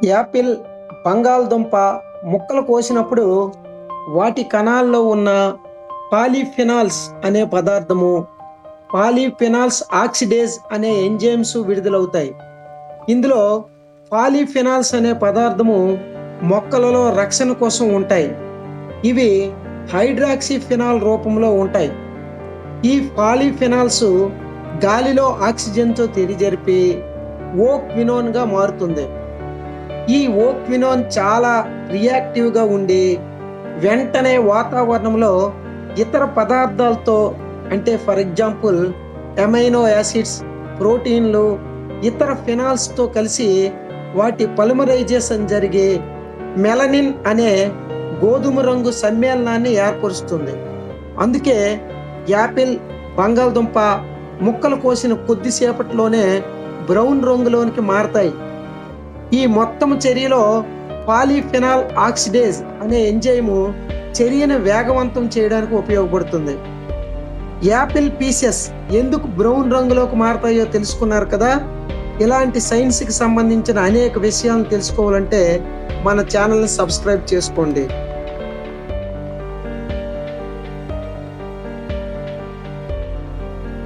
Apple, బంగాళదుంప ముక్కలు కోసినప్పుడు వాటి కణాల్లో ఉన్న పాలీఫెనాల్స్ అనే పదార్థము, పాలీఫెనాల్స్ ఆక్సిడేజ్ అనే ఎంజైమ్స్ విడుదలవుతాయి. ఇందులో పాలీఫెనాల్స్ అనే పదార్థము మొక్కలలో రక్షణ కోసం ఉంటాయి. ఇవి హైడ్రాక్సిఫెనాల్ రూపంలో ఉంటాయి. ఈ పాలీఫెనాల్స్ గాలిలో ఆక్సిజన్తో తెలియజరిపి ఓక్ వినోన్గా మారుతుంది. ఈ ఓక్ వినోన్ చాలా రియాక్టివ్గా ఉండి వెంటనే వాతావరణంలో ఇతర పదార్థాలతో, అంటే ఫర్ ఎగ్జాంపుల్ అమైనో యాసిడ్స్, ప్రోటీన్లు, ఇతర ఫినాల్స్తో కలిసి వాటి పాలిమరైజేషన్ జరిగి మెలనిన్ అనే గోధుమ రంగు సమ్మేళనాన్ని ఏర్పరుస్తుంది. అందుకే యాపిల్, బంగాళదుంప ముక్కలు కోసిన కొద్దిసేపట్లోనే బ్రౌన్ రంగులోనికి మారతాయి. ఈ మొత్తం చర్యలో పాలీఫెనాల్ ఆక్సిడేజ్ అనే ఎంజైము చర్యను వేగవంతం చేయడానికి ఉపయోగపడుతుంది. యాపిల్ పీసెస్ ఎందుకు బ్రౌన్ రంగులోకి మారతాయో తెలుసుకున్నారు కదా. ఇలాంటి సైన్స్కి సంబంధించిన అనేక విషయాలను తెలుసుకోవాలంటే మన ఛానల్ని సబ్స్క్రైబ్ చేసుకోండి.